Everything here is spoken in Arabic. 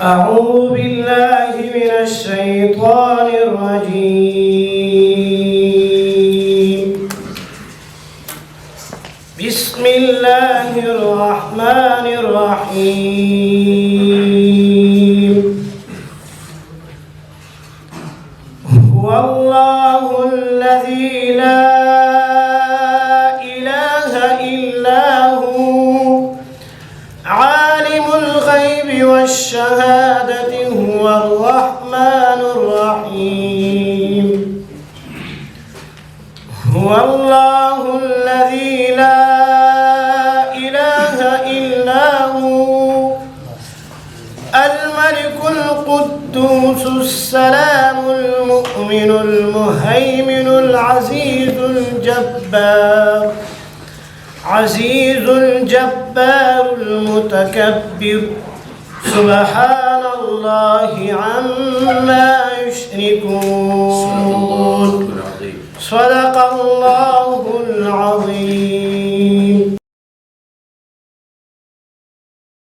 أعوذ بالله من الشيطان الرجيم. بسم الله الرحمن الرحيم. هو الله الذي لا إله إلا هو عالم الغيب والشهادة هو الرحمن الرحيم. هو الله الذي لا إله إلا هو الملك القدوس السلام المؤمن المهيمن العزيز الجبار المتكبر سبحان الله عما يشركون. صدق